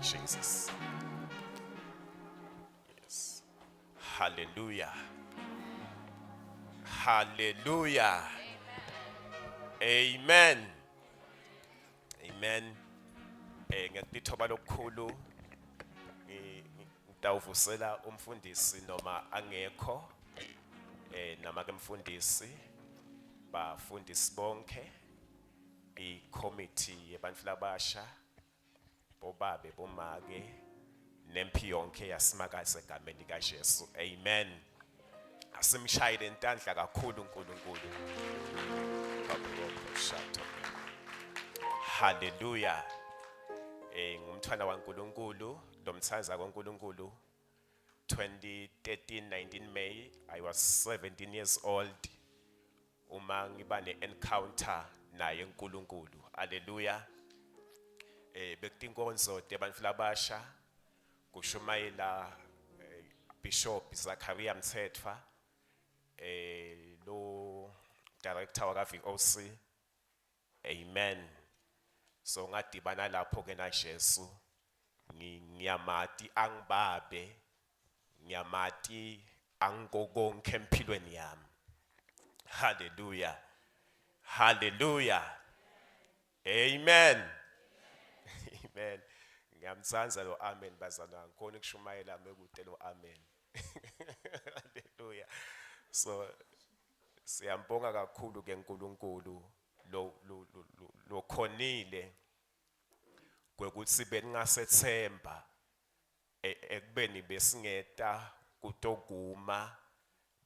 Jesus. Yes. Hallelujah. Hallelujah. Amen. Amen. Ngiyakuthoba lokukhulu ngitawuvusela umfundisi noma angekho nama ke mfundisi bafundisi bonke i-committee yabantu labasha bobabe bomake nempi yonke yasimakaze egameni likaJesu. Amen. Asimshayile intandla kakhulu uNkulunkulu. Hallelujah. Ngumthwana waNkulunkulu, lomthanza kaNkulunkulu. 2013 19 May, I was 17 years old. Uma ngiba ne-encounter naye uNkulunkulu. Hallelujah. Bekutinkonzo debantu labasha kushumayela Bishop Zakaria Mthethwa lo director waka VOC. Amen. So ngadibana lapho ke na Jesu ngiyamati angibabe ngiyamati angokonke empilweni yami. Hallelujah. Hallelujah. Amen. Amen. Ngiyamthanza lo amen bazana ngikhona ukushumayela mekude lo amen. Hallelujah. So siyambonga kakhulu ke uNkulunkulu lo khonile kwekuthi bengasethemba ekubeni besingeta kutoguma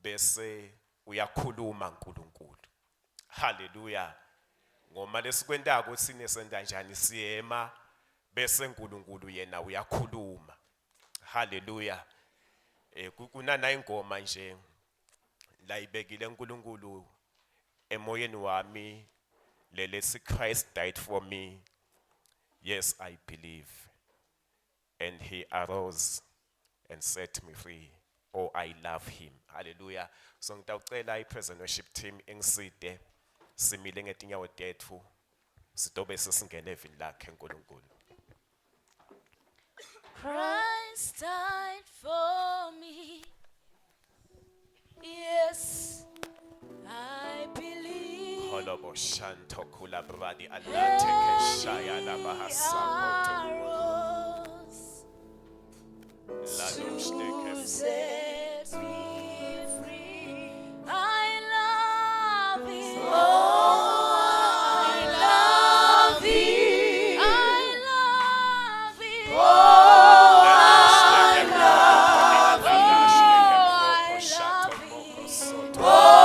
bese uyakhuluma uNkulunkulu. Hallelujah. Ngoma lesikwenta ukuthi nesenda kanjani siyema bese uNkulunkulu yena uyakhuluma. Hallelujah. Kunana ingoma nje la ibekile uNkulunkulu emoyeni wami lelesi Christ died for me. Yes, I believe. And he arose and set me free. Oh, I love him. Hallelujah. So ngitawucela i-present worship team engiside simile ngetinyawo tethu sitobe sesingena evini lakhe uNkulunkulu. Christ died for me. Yes, I believe. Holobo shanto kula bradi alate keshaya la bahasa to set me free. I love him. Oh, I love him. I love him. Oh, I love him. Oh, I love him.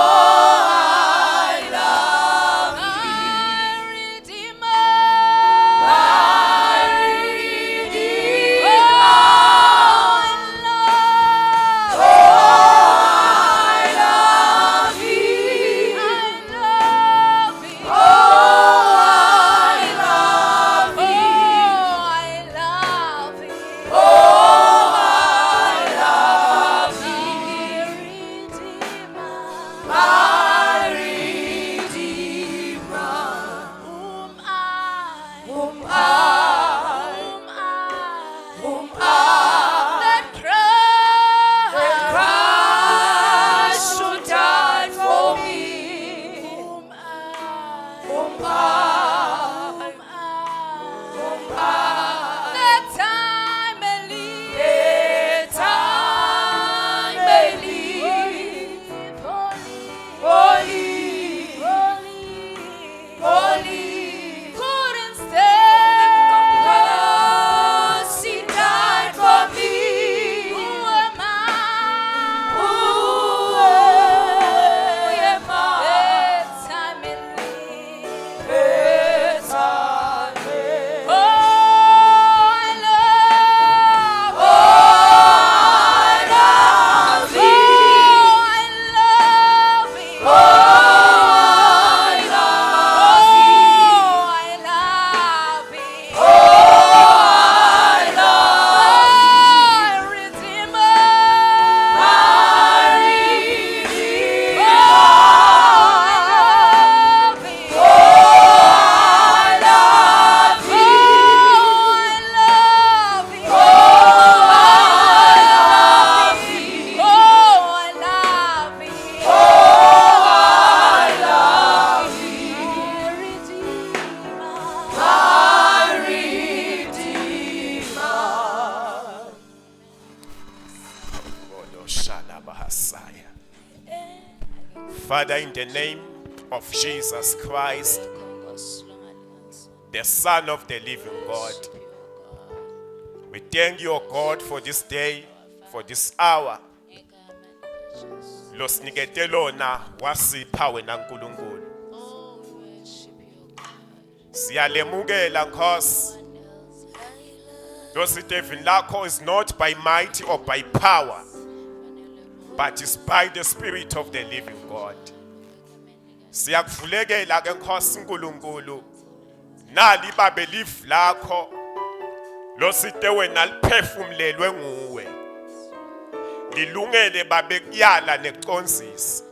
Shalabahasaya. Father, in the name of Jesus Christ, the Son of the living God, we thank you, O God, for this day, for this hour. Los nigetelona wasipha wena nkulunkulu. Siyalemukela Nkosi. Those devil lakho is not by might or by power, but is by the Spirit of the living God. Siyakuvulekela ke Nkosi nkulunkulu. Nali babelief lakho. Losite wena liphefumlelwe nguwe. Lilungele babekuyala neconsisi.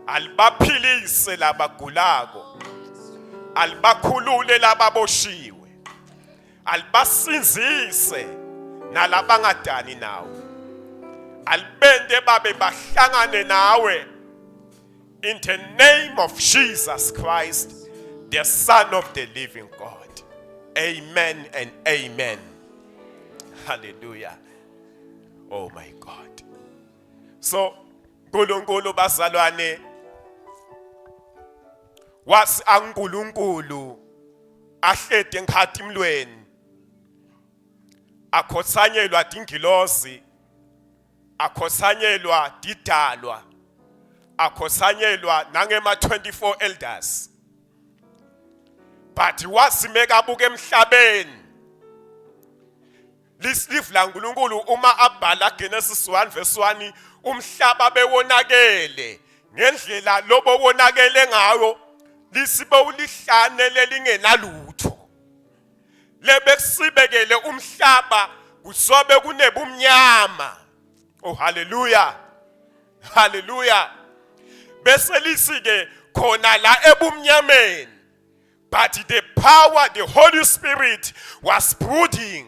Alibaphilise labagulako. Alibakhulule lababoshiwe. Alibasinzise nalabangadani nawe. Albende babe bahlangane nawe. In the name of Jesus Christ, the Son of the living God. Amen and amen. Hallelujah. Oh my God. So, nkulunkulu bazalwane, was ankulunkulu ahlede ngikhathi emlweni, akhosanyelwa dingilosi, akhosanyelwa didalwa, akhosanyelwa nangema 24 elders. But wasimeka abuke emhlabeni. Lislive la nkulunkulu uma abhala Genesis 1 verse 1 umhlaba bewonakele ngendlela lobo wonakele ngayo lisibe ulihlane lelingenalutho. Lebesibekele umhlaba kusobe kunebumnyama. Oh hallelujah. Hallelujah. Bese lisike khona la ebumnyameni. But the power, the Holy Spirit was brooding.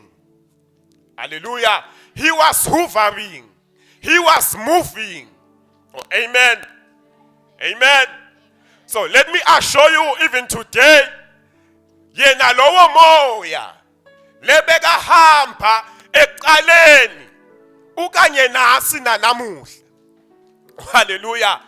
Hallelujah. He was hovering. He was moving. Oh, amen. Amen. So let me assure you even today, yena lowo moya lebeka hamba eqaleni ukanye nasi nanamuhla. Hallelujah.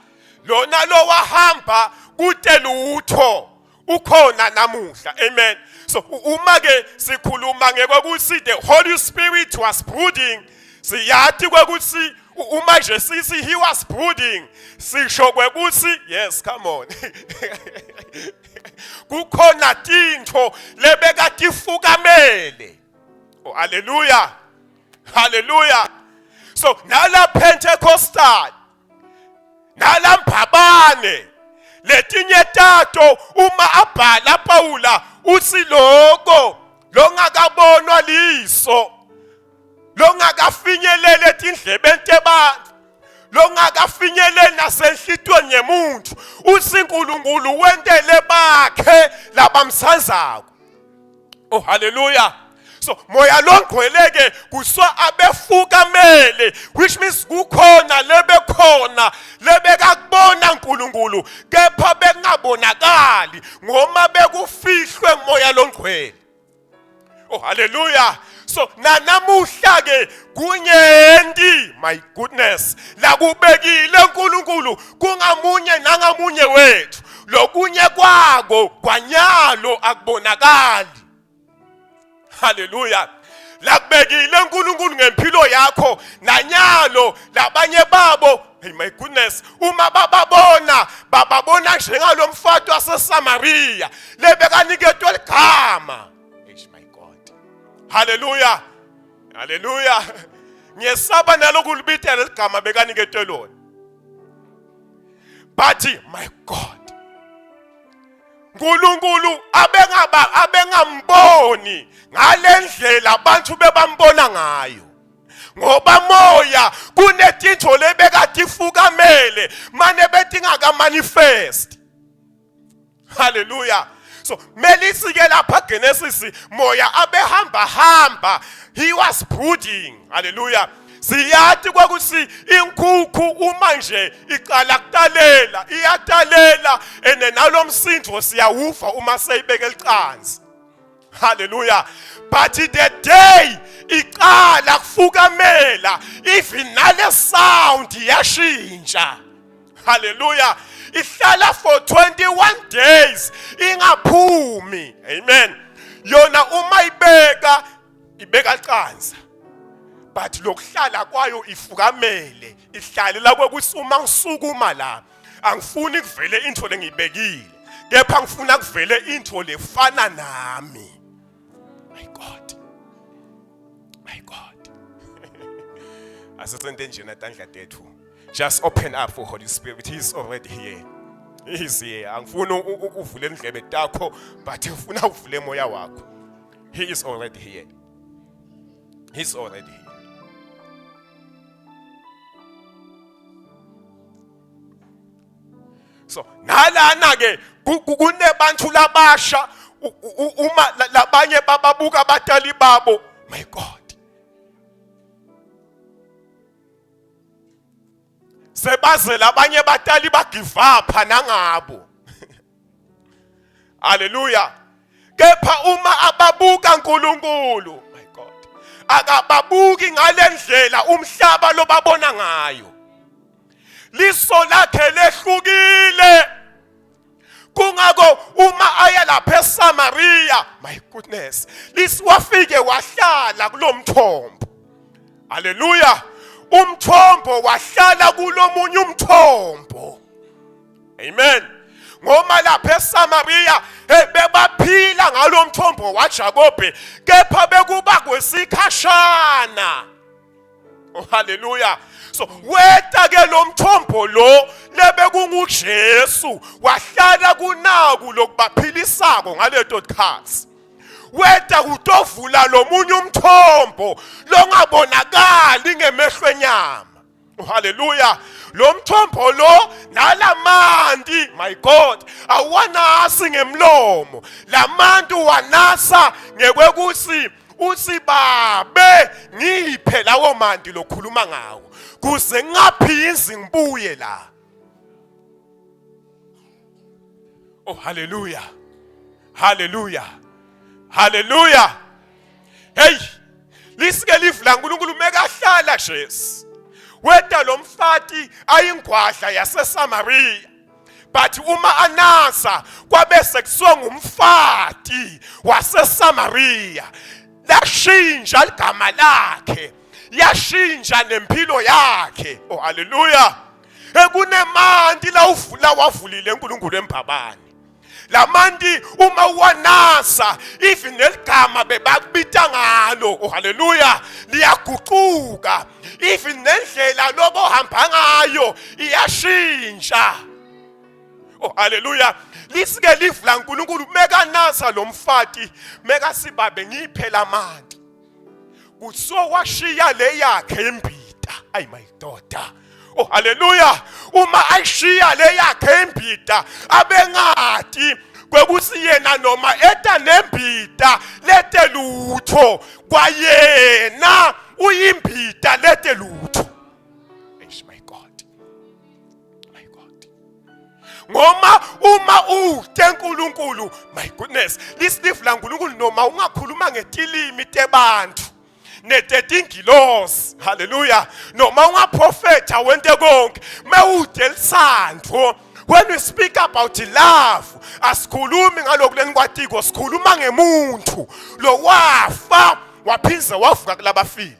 Lona lo wahamba kutelutho ukhona namuhla. Amen. So uma ke sikhuluma ngekwakuthi the Holy Spirit was brooding, siyathi kwakuthi uma nje sithi he was brooding, sisho kwekuthi yes, come on. Kukhona tinto lebeka tifukamele. Oh hallelujah. Hallelujah. So nala Pentecostal, nala Mphabane, letinye tato uma abhala Paula uthi lokho longakabonwa liso, longakafinyelele etindlebeni tebantu, longakafinyelele nasenhlitweni yemuntu, uthi uNkulunkulu wentele bakhe labamsanzako. Oh hallelujah. So moya longcweleke kuswa abefukamele, which means kukhona lebekhona lebekakubona uNkulunkulu kepha bengabonakali ngoma bekufihlwe moya longcwele. Oh hallelujah. So nanamuhla ke kunyendi, my goodness, la kubekile uNkulunkulu kungamunye nangamunye wethu, lokunye kwako kwanyalo akubonakali. Hallelujah. Lakubekile uNkulunkulu ngempilo yakho nanyalo labanye babo. Hey my goodness, uma bababona njengalo mfati waseSamaria lebekaniketwe ligama. My God. Hallelujah. Hallelujah. Ngiyesaba nalokulibithela igama bekaniketwe lona. But my God, uNkulunkulu abengamboni ngalendlela abantu bebambona ngayo, ngoba moya kunetinto lebekatifukamele mane betingaka manifest. Hallelujah. So melisi ke lapha Genesis moya abehamba, he was brooding. Hallelujah. Siyathi kwakuthi inkukhu uma nje iqala kutalela iyatalela ene nalomsindvo siyawuva uma seyibeke licansi. Hallelujah. But the day iqala kufukamela, even nale sound yashintsha. Hallelujah. Ihlala for 21 days ingaphumi. Amen. Yona uma ibeka qanza. But lokuhlala kwayo ifukamele, ihlale la kwekuthi uma ngisukuma la, angifuni kuvele into lengibekile. Kepha ngifuna kuvele into lefana nami. My God. My God. Asisente nje natandla tethu. Just open up for Holy Spirit. He's already here. He's here. Angifuni uvule indlebe takho, but ngifuna uvule moya wakho. He is already here. He's already here. So, nalana ke kunebantu labasha uma labanye bababuka abatali babo. My God. Sebaze labanye batali ba give up nangabo. Hallelujah. Kepha uma ababuka uNkulunkulu, my God, akababuki ngalendlela umhlaba lo babona ngayo. Liso lakhe lehlukile. Kungako uma aya lapha eSamaria, my goodness, wafike wahlala kulomthombo. Hallelujah. Umthombo wahlala kulomunye umthombo. Amen. Ngoma lapha eSamaria bebaphila ngalomthombo waJakobe, kepha bekuba kwesikhashana. Oh hallelujah. So weta ke lo mthombo lo lebe kunguJesu wahlala kunaku lokubaphilisako ngaleto tikhathi. Weta kutovula lo munye umthombo longabonakali ngemehlo enyama. Oh hallelujah. Lo mthombo lo nalamanti, my God, awanasi ngemlomo. Lamantu wanasa ngekwekuthi uthi babe ngiphe lawo manti lokhuluma ngawo kuze ngaphinzi ngibuye la. Oh hallelujah. Hallelujah. Hallelujah. Hey, lisike live la uNkulunkulu mekahlala Jesu. Weta lo mfati ayingwadla yaseSamaria. But uma anasa kwabe sekuthiwa ngumfati waseSamaria. Lashintsha igama lakhe, yashintsha nempilo yakhe. Oh hallelujah. Ekunemanti la uvula wavulile uNkulunkulu empabani. Lamanti uma wanasa even neligama bebakubita ngalo, oh hallelujah, liyaguquka. Even nendlela lobo hamba ngayo iyashintsha. Oh hallelujah. Lisike live la uNkulunkulu meka nasa lo mfati meka sibabe ngiphela amanti. Kutso washiya le yakhe imbita. Ay my daughter. Oh hallelujah. Uma ayishiya le yakhe imbita abengati kwekuthi yena noma eta nembita lete lutho kwayena uyimbita lete lutho. My God. My God. Ngoma uma uNkulunkulu, my goodness, lisilive la uNkulunkulu noma ungakhuluma ngetilimi tebantu netetingilos. Hallelujah. Noma ungaprofeta wente konke mewude lisandvo. When we speak about love, asikhulumi ngaloku lenkwatiko, sikhuluma ngemuntu lo wafa waphinza wavuka kulabafile.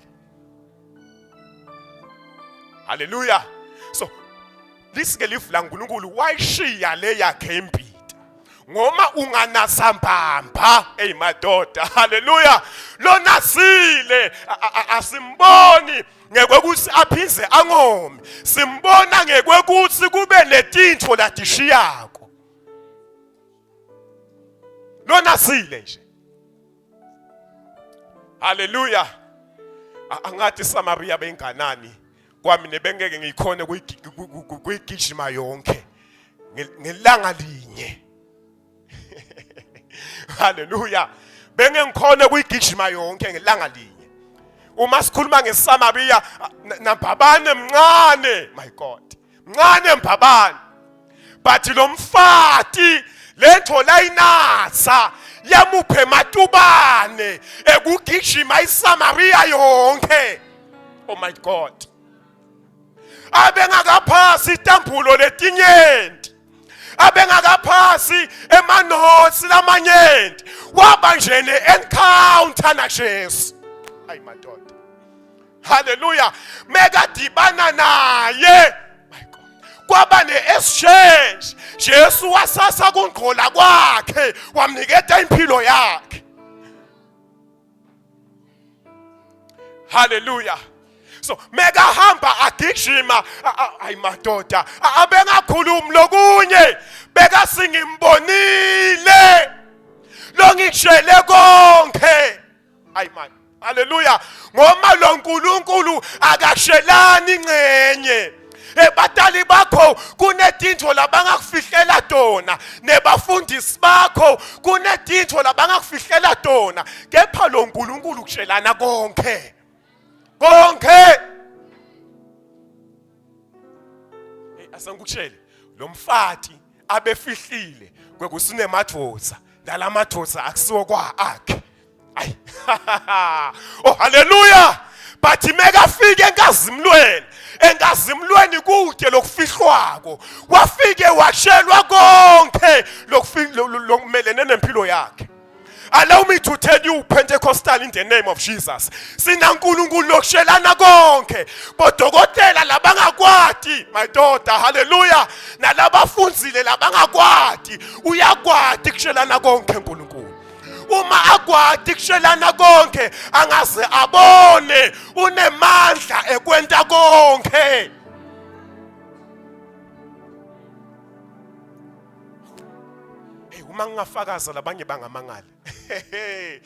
Hallelujah. So lisike live la uNkulunkulu wayishiya le yakhe imbita ngoma unganasambamba. Hey madoda, hallelujah. Lo nasile asimboni ngekwekuthi aphinze angome, simbona ngekwekuthi kube netintfo ladishiyako. Lo nasile nje. Hallelujah. Angathi Samaria benganani kwami nebengeke ngikhone kuyigijima yonke ngelanga linye. Hallelujah. Benge ngikhone kuyigijima yonke ngelanga linye. Uma sikhuluma ngeSamaria nampabane mncane, my God, mncane mpabane. But lo mfati lento layinatsa yamuphe matubane ekugijima iSamaria yonke. Oh my God. Abengakaphasi itambulo letinyenti, abengakaphasi emanotsi lamanyenti, waba nje ne-encounter naJesu. Hayi madoda, haleluya. Mekadibana naye, my God, kwaba ne-exchange. Jesu wasasa kungqola kwakhe wamniketa impilo yakhe. Haleluya. So mega hamba agijima, ay madoda, abengakhulumi lokunye, beka singimbonile lo ngitshele konke. Ay man, haleluya. Ngoma lo nkulunkulu akashelani ingcenye. Ebatali bakho kunetinto labangakufihlela tona, nebafundisi bakho kunetinto labangakufihlela tona, kepha lo nkulunkulu kushelana konke. Konke. Asengikutshele lo mfati abefihlile kwekusine madvodza, lala madvodza akusiwo kwa akhe. Ay. Oh haleluya. But megafike enkazimlweni kude lokufihlwako, wafike washelwa konke lokumelene nempilo yakhe. Allow me to tell you, Pentecostal, in the name of Jesus. Sinankulunkulu lokushelana konke. Bodokotela labangakwati, my daughter, hallelujah. Nalabafunzile labangakwati, uyakwati kushelana konke nkulunkulu. Uma akwati kushelana konke, angaze abone unemandla ekwenta konke. Uma ngingafakaza labanye bangamangala. Hey,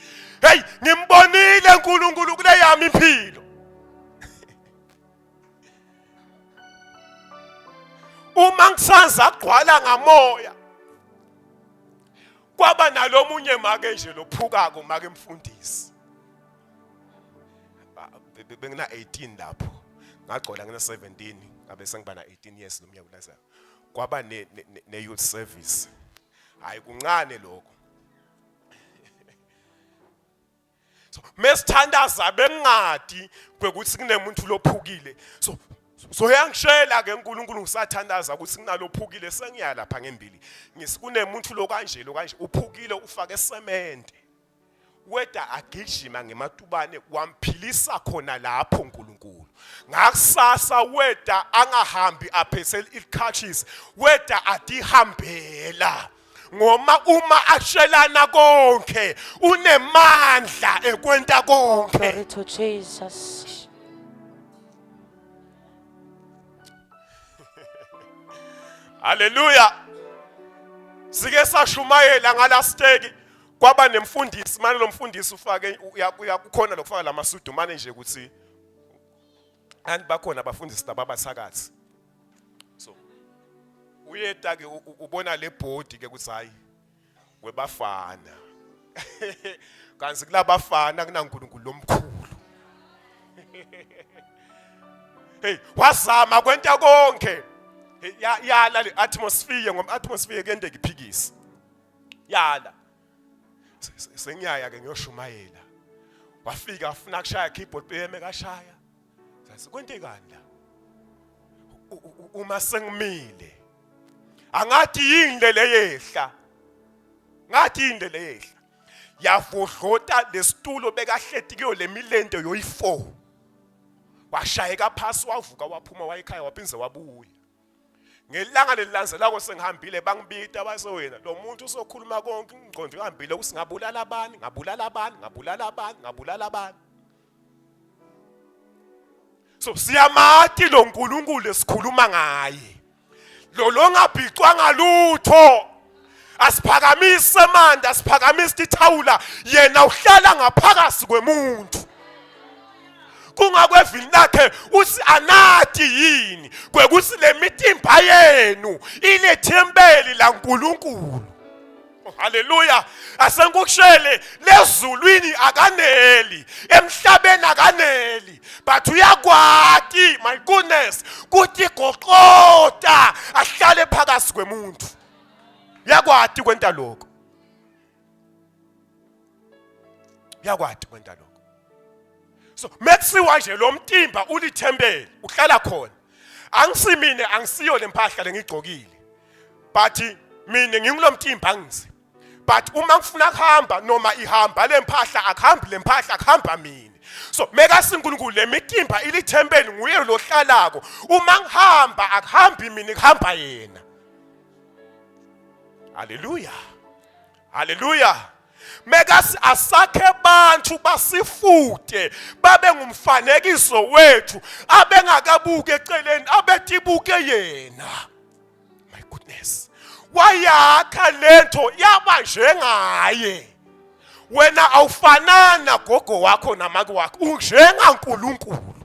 ngimbonile uNkulunkulu kule yami impilo. Uma ngisanza agqwala ngamoya, kwaba nalomunye make nje lophukako make mfundisi. Bengina 18 lapho. Ngagcola ngina 17, ngabe sengiba na 18 years nomnyaka laza. Kwaba ne youth service. Hayi kuncane lokho. So mesithandaza bengadi kwekuthi kunemuntu lophukile. So yangishela ke uNkulunkulu ngisathandaza ukuthi kunalophukile sengiya lapha ngembili. Ngisikunemuntu lo kanje uphukile ufake semente. Weda agijima ngematubane wamphilisa khona lapho uNkulunkulu. Ngakusasa weda angahambi aphethe ikhachis, weda atihambela. Ngoma uma ashelana konke unemandla ekwenta konke. Glory to Jesus. Hallelujah. Sike sashumayela ngalasteki kwaba nemfundisi, manje lo mfundisi ufake uyakukhona lokufaka lamasudu manje nje ukuthi bakhona abafundisi lababasakathi. So uyeta ke ubona le body ke ukuthi hayi kwebafana. Kanti kulabafana kunaNkulunkulu lomkhulu. Hey, wazama kwenta konke. Yala le atmosphere ngom atmosphere kende ngiphikisi. Yala. Sengiyaya ke ngiyoshumayela. Wafika afuna kushaya keyboard beyeme kashaya. Sathi kwente kani la? Uma sengimile. Angathi yindlela yehla. Ngathi yindlela yehla. Yavodlota lesitulo bekahleti kuyo lemilento yoyi4. Washayeka phasi wavuka waphuma wayikhaya waphinze wabuya. Ngelanga lelilandzelako sengihambile bangibita base wena lo muntu usokhuluma konke ingqondo ihambile ukuthi ngabulala abani. So siyamathi lo nkulunkulu esikhuluma ngaye. Lo longabhicwanga lutho. Asiphakamise manje, asiphakamise ithawula, yena uhlala ngaphakathi kwemuntu. Kungakwevini lakhe uthi anathi yini kwekuthi le mitimba yenu ilethempeli laNkulunkulu. Haleluya. Asengikushele lezulwini akaneli, emhlabeni akaneli, but uyakwati, my goodness, kuthi goqota ahlale phakathi kwemuntu. Yakwati kwenta lokho. uyakwati kwenta lokho. So meksiwa nje lo mtimba ulithembele uhlala khona. Angisimine angisiyo lempahla lengigqokile. But mina ngikulo mtimba angisi. But uma ngifuna kuhamba noma ihamba lempahla akuhambi lempahla akuhamba mina. So meka siNkulunkulu lemitimba ilithembele nguye lo hlalako. Uma ngihamba akuhambi mina kuhamba yena. Hallelujah. Hallelujah. Megasi asakhe bantu basifute babe ngumfanekiso wethu abengakabuke eceleni abetibuke yena. My goodness. Wayakha lento yaba njengaye. Wena awufanana gogo wakho namake wakho unjenga uNkulunkulu.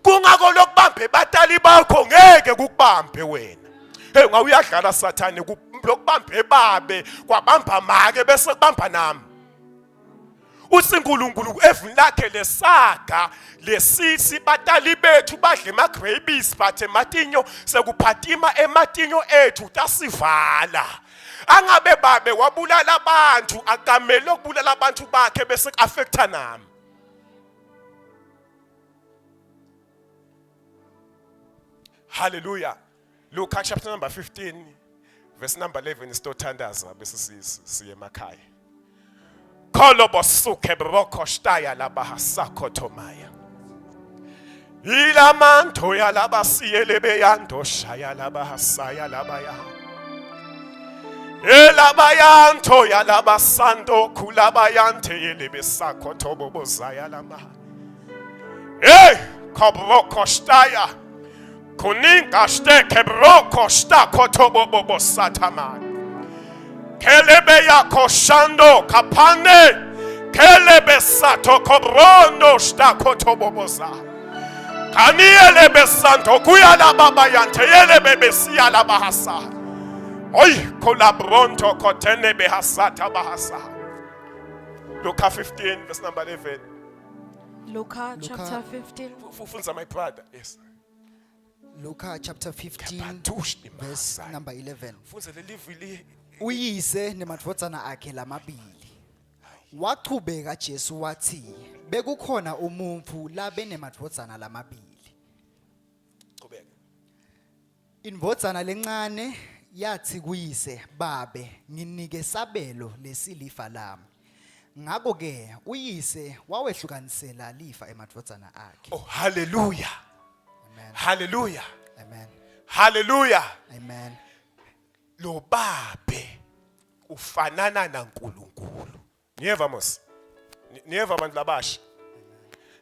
Kungako lokubambe batali bakho ngeke kukubambe wena. Hey ngawuyadlala sathane lokubambe babe kwabamba make bese kubamba nami. uSinkulunkulu evini lakhe lesaga lesisi batali bethu badle emagrapes bathe matinyo sekuphatima ematinyo ethu tasivala. Angabe babe wabulala abantu akamele ukubulala abantu bakhe bese affecta nami. Hallelujah. Luke chapter number 15 verse number 11 isitothandaza bese siye emakhaya. Kolobo suke broko shtaya labahasako tomaya. Ilamanto ya labasiyelebe yando shaya labahasaya labaya. Elabayanto ya labasando kulabayante yelebe sako tobobo zaya lama. Kobroko shtaya. Kuninga shte kebroko shta kotobobo satama. Kelebe ya koshando kapane. Kelebe sato kobrondo shta kotoboboza. Kanielebe santo kuyala baba yante yelebe besia la bahasa. Oy kolabronto kotene behasata bahasa. Luke 15 verse number 11. Luke chapter 15. Funza my brother, yes. Luke chapter 15 verse number 11. Funza le livili. Uyise nemadvodzana akhe lamabili. Waqhubeka Jesu wathi bekukhona umuntu labe nemadvodzana lamabili. Qhubeka. Indvodzana lencane yathi kuyise babe nginike sabelo lesilifa lami. Ngakho ke uyise wawehlukanisela lifa emadvodzana akhe. Oh hallelujah. Amen. Hallelujah. Amen. Hallelujah. Amen. Lo babe ufanana naNkulunkulu. Niyeva mos. Niyeva abantu labasha.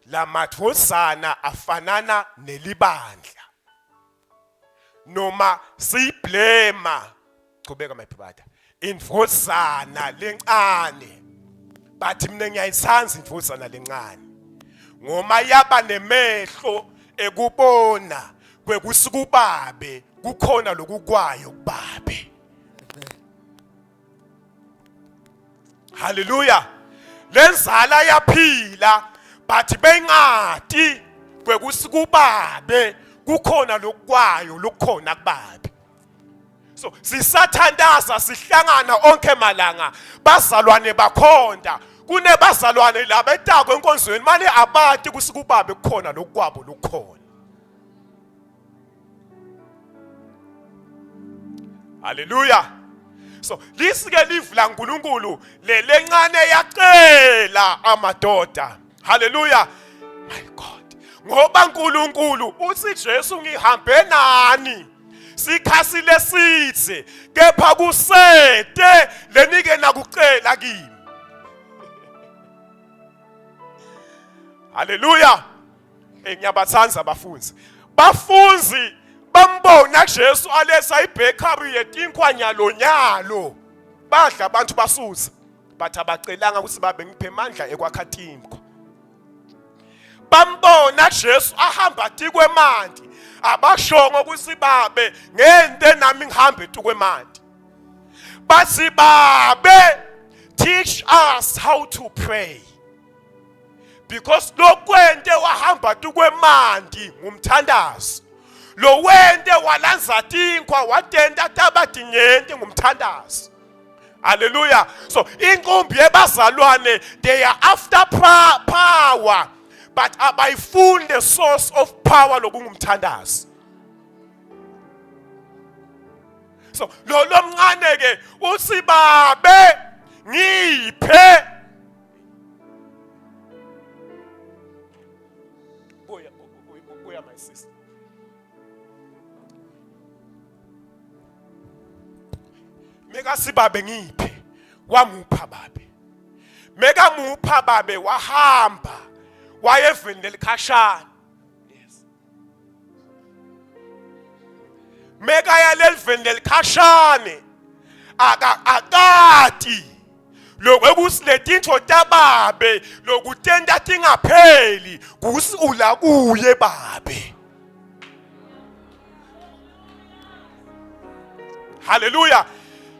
La mathosana afanana nelibandla. Noma siblema. Qhubeka my brother. Indvosana lencane. Bathi mina ngiyayitsanza indvosana lencane. Ngoma yaba nemehlo ekubona kwekusukubabe kukhona lokukwayo kubabe. Hallelujah. Lenzala yaphila bathi bengati kwekusukubabe kukhona lokukwayo lokukhona kubabe. So sisathandaza sihlangana onke malanga bazalwane bakhonda kunebazalwane laba etako enkonzweni manje abati kusikubabe kukhona lokwabo lokukhona. Hallelujah. So lisike live la uNkulunkulu lencane yacela amadoda. Hallelujah. My God. Ngoba uNkulunkulu uthi Jesu ngihambe nani. Sikhasi lesithe kepha kusete lenike nakucela kimi. Hallelujah. Ngiyabathanza abafunzi. Bafunzi bambona Jesu alesa ibakery yetinkhwanya lonyalo. Badla abantu basuza. Bathi abacelanga ukuthi babe ngiphe amandla ekwakhatimkho. Bambona Jesu ahamba tikwemanti. Abashongo ukuthi babe ngente nami ngihambe tukwemanti. Bathi babe teach us how to pray. Because lokwente wahamba tukwemanti ngumthandazo. Lo wente walanza tinkhwa watenda tabati ngente ngumthandazo. Hallelujah. So inkumbi yebazalwane, they are after power, but abayifuni the source of power lokungumthandazo. So lo mncane ke uthi babe ngiphe. Boya my sister. Meka sibabe ngiphe, wamupha babe. Meka mupha babe wahamba, wayevendela ikhashana. Yes. Meka yalelivendela ikhashane, akati. Lokwekusiletintho tababe, lokutenda tingapheli, kusula kuye babe. Hallelujah.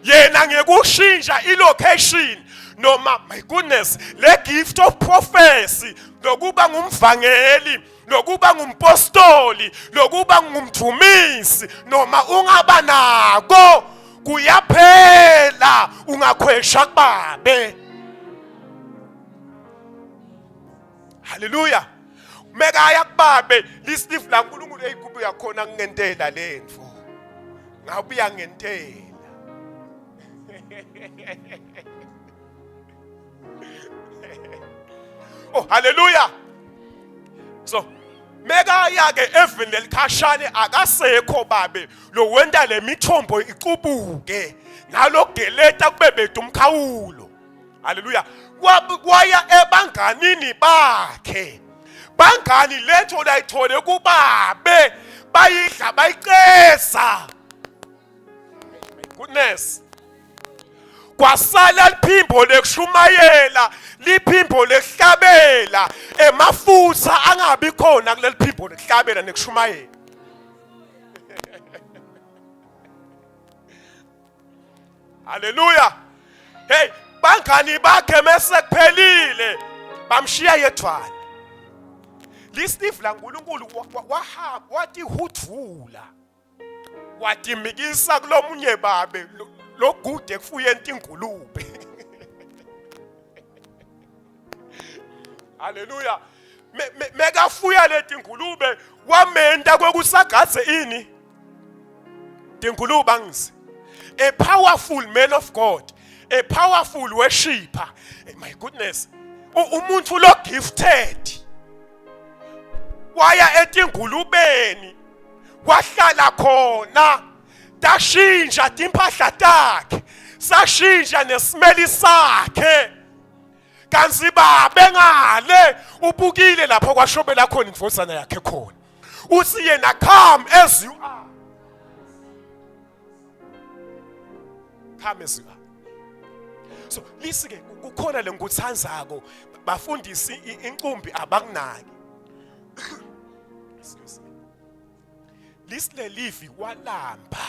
Yena ngekushintsha ilocation noma my goodness le gift of prophecy lokuba ngumvangeli lokuba ngumpostoli lokuba ngumthumisi noma ungaba nako kuyaphela ungakhwesha kubabe. Hallelujah. Mekaya kubabe lisif la uNkulunkulu eyikubu yakhona ngentela lentfo ngabuya ngentela. Oh, hallelujah. So meka yake evendela ikhashane akasekho babe lo wenda le mithombo iqubuke nalogeleta kubebethu umkhawulo. Hallelujah. Kwaya ebanganini bakhe bangani letho layithole kubabe bayidla bayicesa. My goodness. Kwasala liphimbo lekushumayela liphimbo lehlabela emafutha angabi khona kuleli phimbo lehlabela nekushumayela. Hallelujah. Hey, bangani bakhe mase kuphelile bamshiya yedwana. Listeve la uNkulunkulu wahamba wathi hudvula wathi mikisa kulomunye babe logude kufuye intingulube. Hallelujah. Meka fuya leti ngulube wamenda kwekusagaze ini tingulube angisi. A powerful man of God, a powerful worshipper. My goodness. Umuntu lo gifted. Waya etingulubeni wahlala khona dashinja timpahla takhe sashinja nesimeli sakhe kanzi babe ngale ubukile lapho kwashobela khona indvozana yakhe khona uthi yena come as you are, come as you are. So listen ke kukhona lengutsandzako bafundisi inkumbi abakunaki. Excuse me. Lisle livi walamba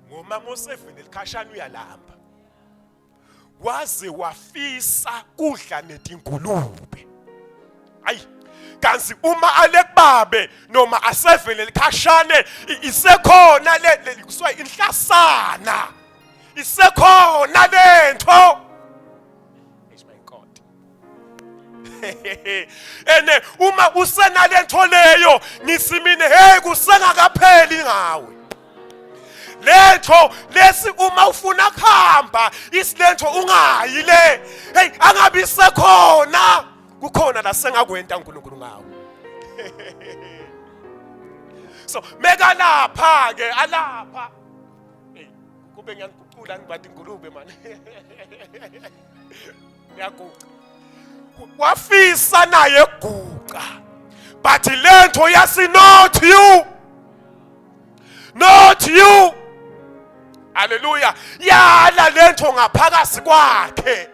ngoma Moseveni likhashana uyalamba waze wafisa kudla netingulube. Ayi kanzi uma alekubabe noma aseveni likhashane isekhona le kuswa inhlasana isekhona lento. Ene uma usenalento leyo nisimine hey kusengakapheli ngawe letho lesi uma ufuna kuhamba isilento ungayi le hey angabi sekhona kukhona la sengakwenta uNkulunkulu ngawe. So meka lapha ke alapha hey kube ngiyakucula ngibathi ingulube man. Ngiyaguqa wafisa naye guqa but lento yasi not you, not you. Hallelujah. Yala lento ngaphakathi kwakhe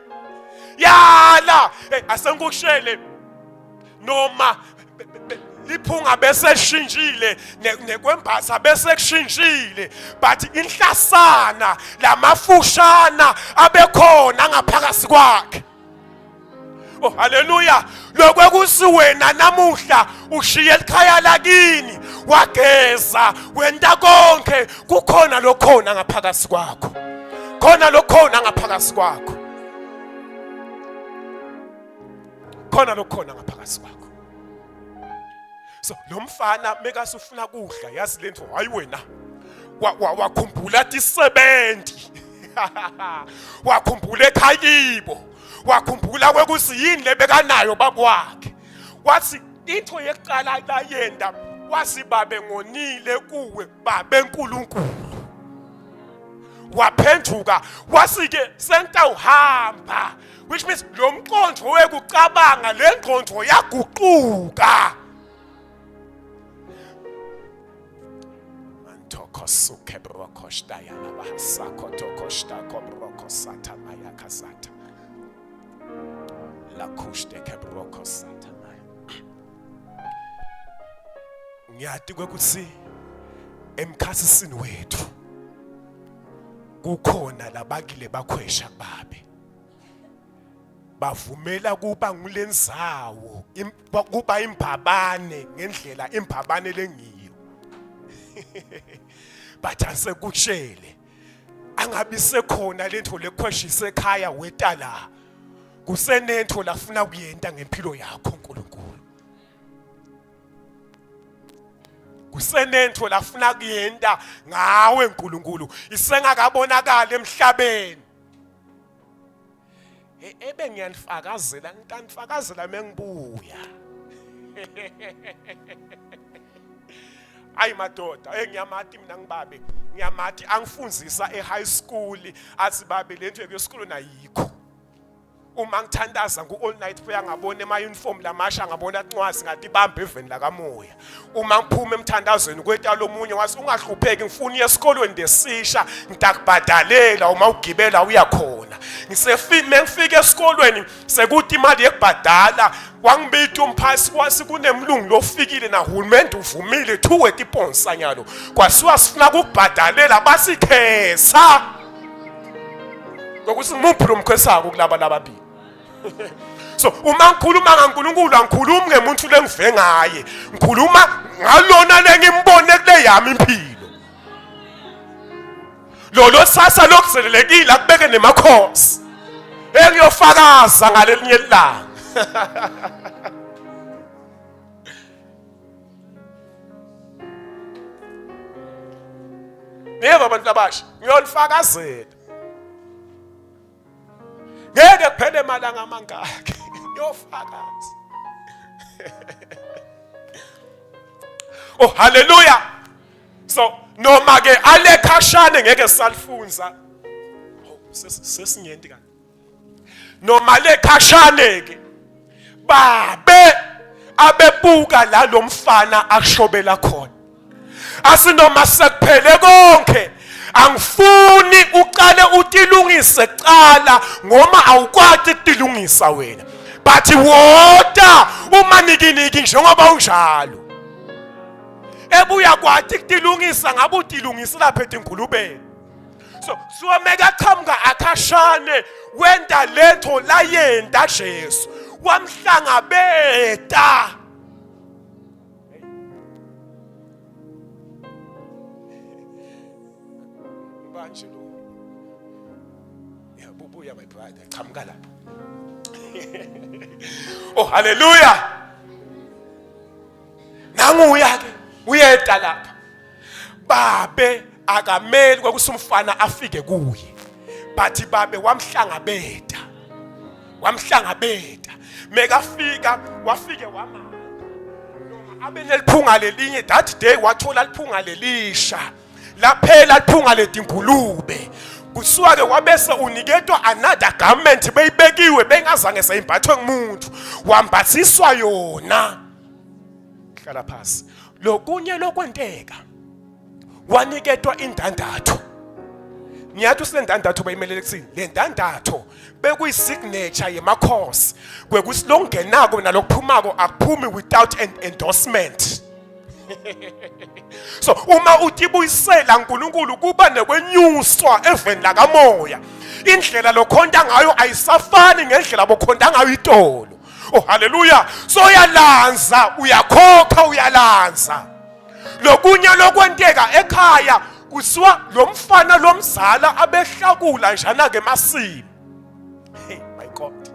yala asenkushele noma liphunga bese shintshile nekwembasa bese kushintshile but inhlasana lamafushana abekhona ngaphakathi kwakhe. Oh hallelujah. Lokwekusi wena namuhla ushiye ekhaya lakini wageza wenda konke kukhona lokhona ngaphakathi kwakho khona lokhona ngaphakathi kwakho, khona lokhona ngaphakathi kwakho. So lo mfana mekasufuna kudla, yazi lento, hayi wena wakhumbula tisebenti wakhumbula ekhayibo, wakhumbula kwekuziyini lebekanayo bakwakhe. Wathi into yekuqala layenda, wathi babe ngonile kuwe babe nkulunkulu. Waphenduka wathi ke sentawuhamba, which means lo mqondo wekucabanga le ngqondo yaguquka. Suke brokoshta ya bahasako tokoshta kobrokosata maya kasata la kushte kebrokosata maya. Ngiyati kwekuthi emkhasisini wethu kukhona labakile bakhwesha babe bavumela kuba ngulendzawo kuba imbabane ngendlela imbabane lengiyo. Bathase kutshele angabi sekhona lento lekhweshisa ekhaya wetala, kusenento lafuna kuyenta ngempilo yakho uNkulunkulu, kusenento lafuna kuyenta ngawe uNkulunkulu isengakabonakala emhlabeni. Ebe ngiyanifakazela, ngitanifakazela mengibuya. Ayi madoda, ngiyamathi mina ngibabe, ngiyamathi angifundzisa e-high school, athi babe lento yesikole nayikho. Uma ngithandaza ku-all night prayer ngabona ema-uniform lamasha ngabona ncwasi ngathi bambe eveni lakamoya. Uma ngiphuma emthandazweni kwetala omunye wathi ungahlupheki ngifuna esikolweni desisha ngitakubhadalela uma ugibela uyakhona. Ngifike esikolweni sekuthi imali yekubhadala, wangibita umphasi kwasi kunemlungu lofikile na hulumende uvumile thuwe tiponsa nyalo. Kwasiwa sifuna ukubhadalela basikhesa. Ngokuthi ngimuphi lo mkhwesako kulaba lababili. So uma ngikhuluma ngaNkulunkulu angikhulumi ngemuntu lengive ngaye, ngikhuluma ngalona lengimbone kule yami impilo. Lolo sasa lokuzelelekile akubeke nemakhosi engiyofakaza ngalelinye ilanga. Niyeva abantu abasha, ngiyonifakazela. Ngeke kuphele malanga amangaki yofakaza. Oh hallelujah. So noma ke alekhashane ngeke salifunza. Oh sesinyenti kanti. Noma lekhashane ke babe abebuka la lo mfana ashobela khona. Asinoma sekuphele konke, angifuni uqale utilungise cala ngoma awukwati ukutilungisa wena. But woda uma nikiniki njengoba unjalo. Ebuya kwathi ukutilungisa ngabe utilungisa lapha etinkulubeni. So mega qhamuka akhashane wenda lento la yenda Jesu wamhlangabeta. Yeah, bubuya my brother. Qhamuka la. Oh hallelujah. Nanguya ke uyeta lapha. Babe akameli kwekusumfana afike kuye. Bathi babe wamhlangabeta. Wamhlangabeta. Mekafika wafike wama. Abe neliphunga lelinye that day wathola liphunga lelisha. Laphela liphunga letinkulube. Kusuka ke wabese uniketwa another garment beyibekiwe bengazange sayimbathwe ngumuntu. Wambathiswa yona. Hlala phansi. Lokunye lokwenteka. Waniketwa indandatho. Ngiyathi usendandatho bayimelele kusini. Le ndandatho bekuyisignature yemakhosi. Kwekusilongenako nalokuphumako akuphumi without an endorsement. So uma utibuyisela uNkulunkulu kuba nekwenyuswa eveni lakamoya. Indlela lokhonda ngayo ayisafani ngendlela bokhonda ngayo itolo. Oh hallelujah. So uyalanza, uyakhokha uyalanza. Lokunye lokwenteka ekhaya Kuswa lo mfana lo mzala abehlakula njana ke emasini. Hey my God.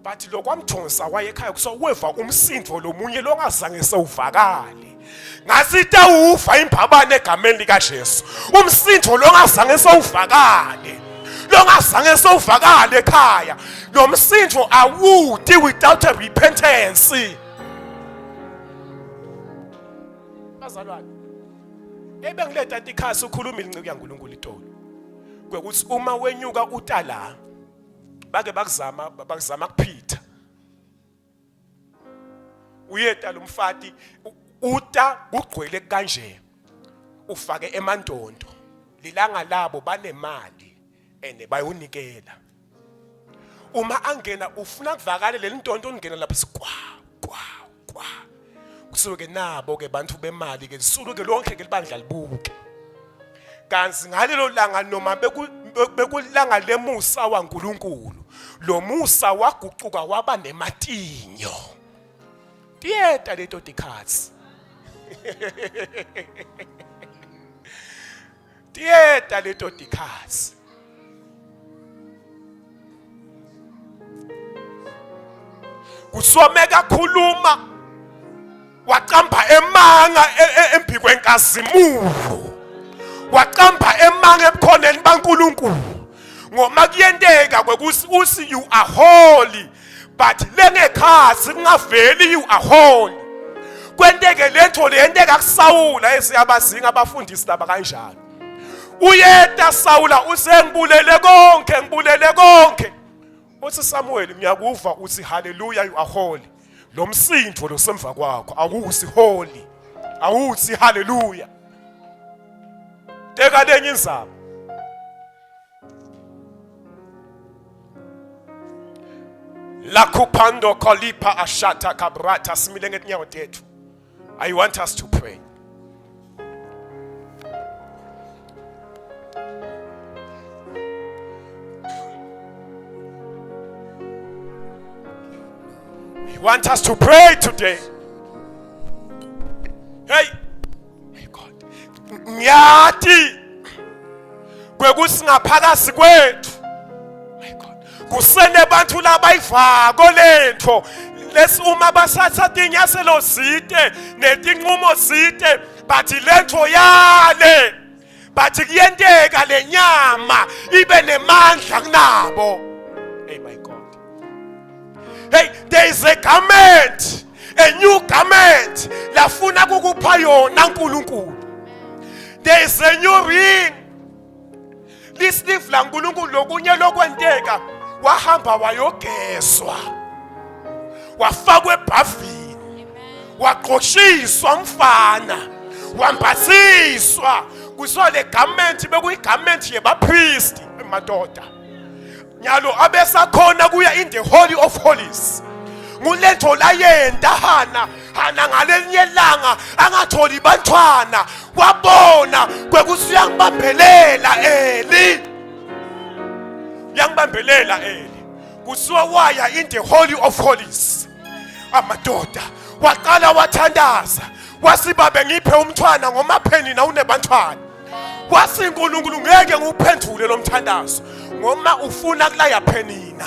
But lokwamthonsa wayekhaya kuswa weva umsindvo lomunye longazange sewuvakale. Ngasita ufa imbabane egameni lika Jesu. Umsindvo longazange sewuvakale. Longazange sewuvakale ekhaya. Lo msindvo awudi without a repentance. Bazalwane. Ebengileta ikhasi ukhuluma inceke yaNkulunkulu itolo. Kwekuthi uma wenyuka utala bake bakuzama kuphitha. Uyetala umfati uta kugcwele kanje. Ufake emantondo. Lilanga labo banemali ene bayonikela. Uma angena ufuna kuvakale lelintonto ungena lapha sikwa. Kusuke nabo ke bantu bemali ke sisuke lonke ke libandla libuke. Kanzi ngalelo langa noma bekulanga lemusa waNkulunkulu. Lo musa waguquka waba nematinyo. Tiyeta leto tikhatsi. Tiyeta leto tikhatsi. Kusomeka khuluma waqamba emanga emphi kwenkazimulo. Waqamba emanga ebukhoneni baNkulunkulu. Ngoma kuyenteka kwekuthi usi you are holy but lengekhazi kungaveli you are holy. Kwenteke lento leyenteka kuSawula esiyabazinga abafundisi laba kanjalo. Uyeta Sawula usengibulele konke. Uthi Samuel ngiyakuva uthi hallelujah you are holy. Lo msindvo losemva kwakho akusi holy. Awuthi hallelujah. Teka lenye inzaba. Lakupando kolipa ashata kabrata simile ngetinyawo tethu. I want us to pray. I want us to pray today. Hey, my God. Nyati kwekusi ngaphakazi kwethu. My God. Kusene bantu labayivako lento. Lesuma basatha tinyaselo zide netinqumo zide but lento yale. But kuyenteka lenyama ibe nemandla kunabo. Hey my God. Hey, there is a garment, a new garment. Lafuna kukupha yona uNkulunkulu. There is a new ring. This live la uNkulunkulu lokunye lokwenteka wahamba wayogezwa. Wafakwe ebhavini. Waqoshiswa umfana. Wambathiswa. Kusole garment bekuyigarment yebapriest emadoda. Nyalo abesakhona kuya in the holy of holies. Ngulento la yenta hana ngalelinye langa angatholi bantwana wabona kwekuthi uyangibambelela eli kusuwa waya in the holy of holies. Amadoda waqala wathandaza wasibabe ngiphe umntwana ngomapheni na unebantwana. Wasi uNkulunkulu ngeke nguphendule lo mthandazo ngoma ufuna kulaya phenina.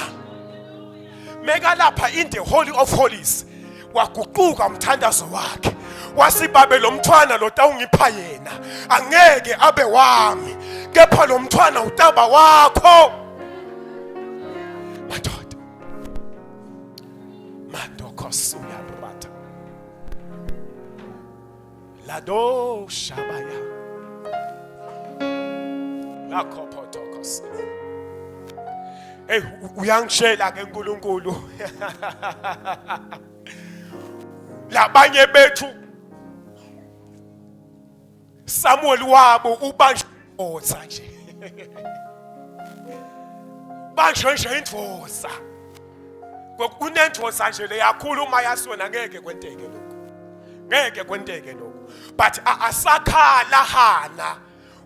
Meka lapha in the holy of holies waguquka umthandazo wakhe. Wasibabe lo mntwana lo tawungipha yena angeke abe wami kepha lo mntwana utaba wakho. Madoda mando kosuya brata lado shabaya lakopotokos. Hey, uyangishela ke uNkulunkulu. Labanye bethu Samuel wabo ubanjotsa nje. Banjwe indvosa. Kunendvosa nje leyakhuluma yasona ngeke kwenteke lokho. But asakhala hana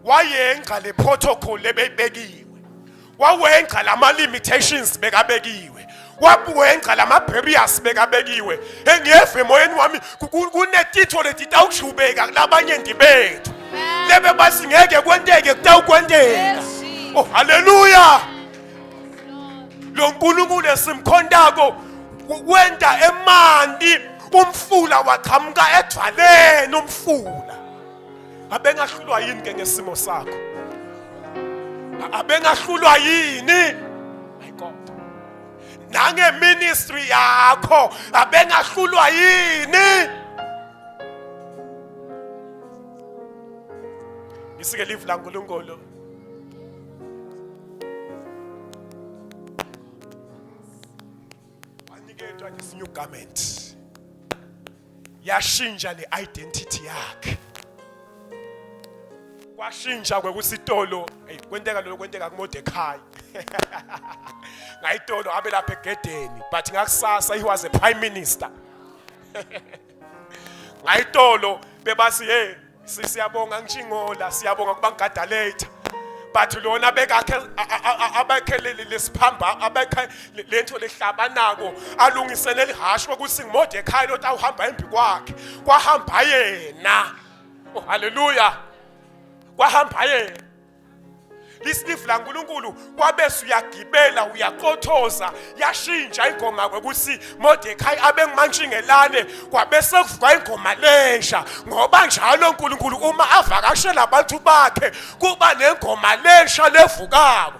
wayenqa le protocol lebebekiwe. Wawenqa lama limitations bekabekiwe. Wabuwenqa lama barriers bekabekiwe. Engiyeve emoyeni wami kunetitho letitawushubeka labanye ndibethu. lebe bathi ngeke kwenteke kutawukwenteka. Oh haleluya. Lo nkulunkulu esimkhondako wenda emanti umfula waqhamuka edvaleni umfula. Abengahlulwa yini ke ngesimo sakho? Abengahlulwa yini? My God. Nange ministry yakho abengahlulwa yini? Ngisike live la nkulunkulu. Waniketwa this new garment. Yashintsha le-identity yakhe. Kwashintsha kwekusitolo, kwenteka lo kwenteka kuMordekhai. Ngayitolo abe lapha egedeni, but ngakusasa he was a prime minister. Ngayitolo bebathi hey siyabonga ngishingola siyabonga kubangada later. But lona bekakhe abakhele lesiphamba abakhe lento lehlaba nako alungisene lihasho ukuthi nguMordekhai lo tawuhamba embi kwakhe. Kwahamba yena. Oh haleluya. Kwahamba yena. Lisilifu la nkulunkulu kwabese uyagibela uyaqothoza yashintsha ingoma kwekuthi Mordekhai abengimantshingelane kwabese kuvuka ingoma lensha ngoba njalo uNkulunkulu uma avakashela abantu bakhe kuba nengoma lensha levukako.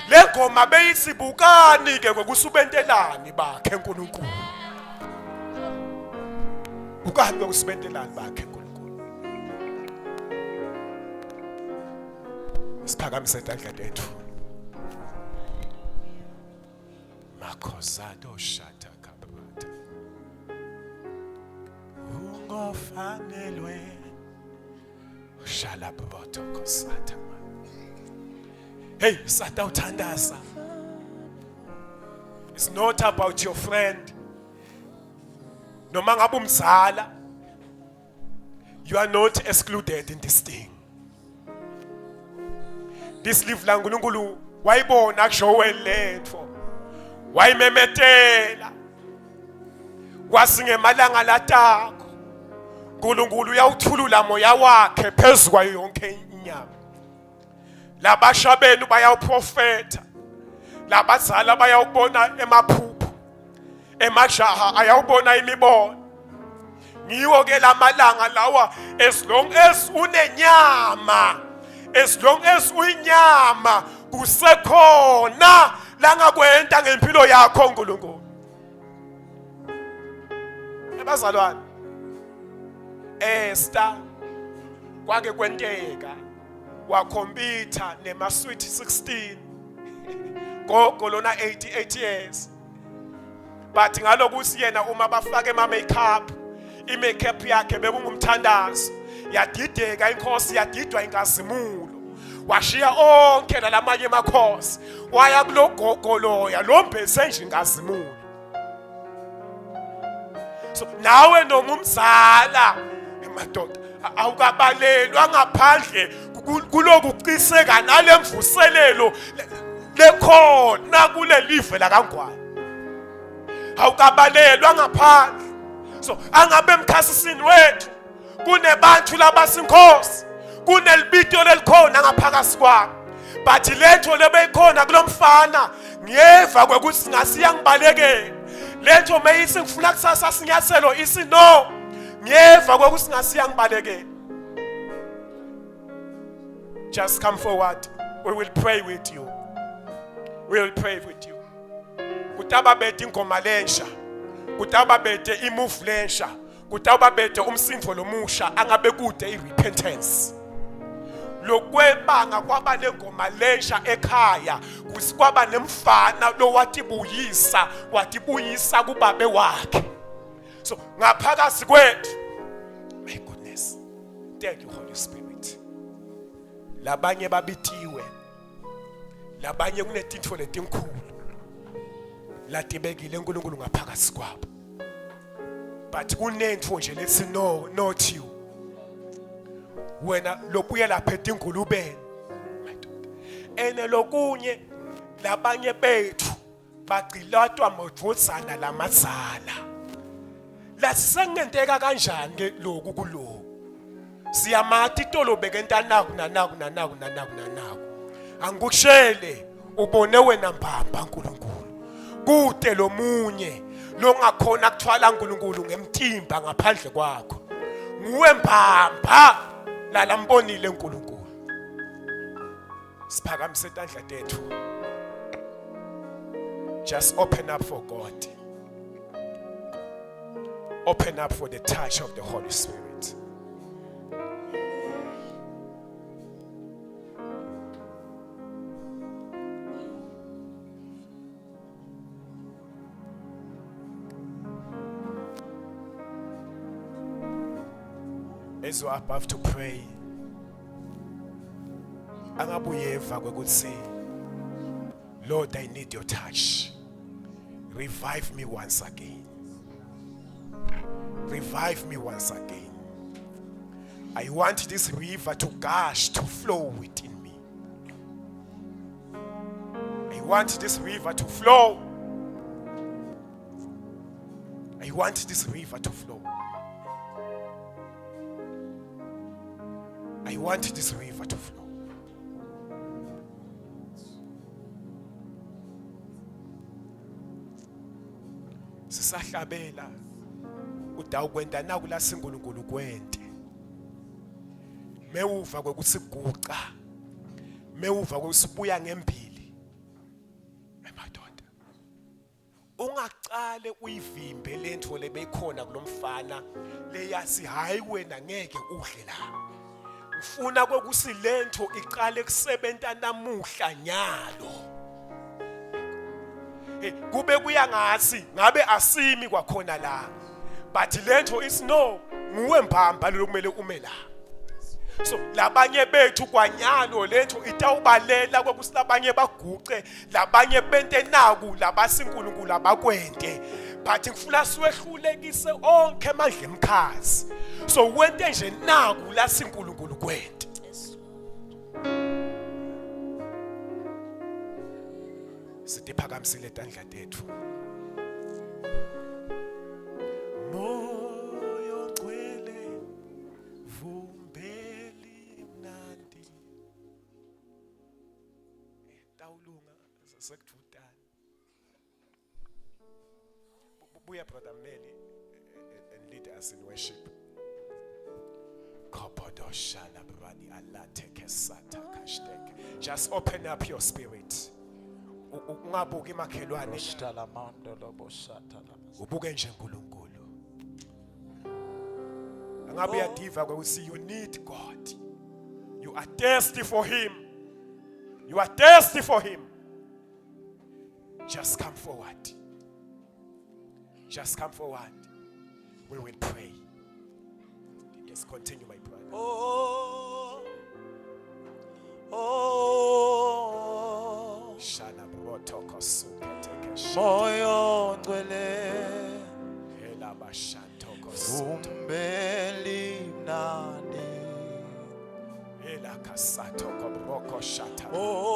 Le ngoma beyithi bukani ke kwekusubentelani bakhe uNkulunkulu. Bukani kwekusubentelani bakhe. Siphakamise izandla zethu. Makhosado shata kabata. Ungofanelwe ushala boboto kosata. Hey, sata uthandaza. It's not about your friend. Noma ngabe umzala. You are not excluded in this thing. This live la nkulunkulu wayibona kushowe lento wayimemetela kwasingemalanga latako uNkulunkulu uyawuthulula moya wakhe phezukwa yonke inyama labashabenu bayawuprofeta labazala bayawubona emaphupho emajaha ayawubona imibono ngiwo ke lamalanga lawa as long as unenyama. As long as uyinyama kusekhona la ngakwenta ngempilo yakho uNkulunkulu. Ebazalwane Esther kwake kwenteka wakhompitha nemasweet 16 gogo lona 88 years. But ngalokuthi yena uma bafake ama makeup i-makeup yakhe bekungumthandazo yadideka inkosi yadidwa inkazimulo washiya onke lamanye amakhosi waya kulogogo loya lombese nje inkazimulo. So nawe noma umzala emadoda awukabalelwa ngaphandle kuloku kuciseka nalemvuselelo lekhona kule live la kaNgwane awukabalelwa ngaphandle. So angabe emkhasisini wethu kunebantu labasinkosi kunelibito lelikhona ngaphakathi kwami but letho lebeyikhona kulomfana ngiyeva kwekuthi ngasiya ngibalekele letho mayisi ngifuna kusasa sinyathelo isi no ngiyeva kwekuthi ngasiya ngibalekele. Just come forward, we will pray with you. We will pray with you. Kutaba bete ingoma lensha kutaba bete imove lensha kutaba bete umsindvo lomusha angabe kude irepentance lokwebanga kwaba lengoma lensha ekhaya kwaba nemfana lo watibuyisa kubabe wakhe. So ngaphakathi kwethu, my goodness, thank you Holy Spirit. Labanye babitiwe, labanye kunetintfo letinkhulu latibekile uNkulunkulu ngaphakathi kwabo. But kunentfo nje lethi no, not you. Wena lobuye lapha etingulubeni. Ene lokunye labanye bethu bacilatwa modvodzana lamazala. Lathi sengenteka kanjani ke lokhu kulo. Siyamati itolo bekenta naku. Angikushele ubone wena mbamba uNkulunkulu. Kude lo munye lo ngakhona kuthwala uNkulunkulu ngemtimba ngaphandle kwakho. Nguwe mbamba lala mbonile uNkulunkulu. Siphakamise izandla zethu. Just open up for God. Open up for the touch of the Holy Spirit. As you are about to pray, angabuyeva kwekuthi, Lord, I need your touch. Revive me once again. Revive me once again. I want this river to gush, to flow within me. I want this river to flow. I want this river to flow. I want this river to flow. Sisahlabela udawu kwenda naku la siNkulunkulu kwente. Mewuva kwekuthi guqa. Mewuva kwesibuya ngempili. Emadoda. Ungaqale uyivimbe lento lebekhona kulomfana leyazi hayi wena ngeke udle la. Ufuna kokuthi lento iqale kusebenta namuhla nyalo. Kube kuya ngasi ngabe asimi kwakhona la. But lento is no, nguwe mbamba lokumele ume la. So labanye bethu kwanyalo lento itawubalela kokuthi labanye baguqe, labanye bente naku labasiNkulunkulu abakwente. But ngifuna siwehlulekise onke amandla emkhazi. So wente nje naku la siNkulunkulu kwente. Sidiphakamisile izandla zethu. Moyo gcwele vumbeli mnandi. Tawulunga sekuvutana. Buya brother Meli and lead us in worship. Just open up your spirit. Ungabuki makhelwane. Ubuke nje uNkulunkulu. Angabe yadiva kwekuthi you need God. You are thirsty for him. You are thirsty for him. Just come forward. Just come forward. We will pray. Yes, continue my brother. Oh. Shana brotoko suketeke. Moyo ngcwele Hela bashantoko vumbeli mnandi. Hela kasatoko broko shata. Oh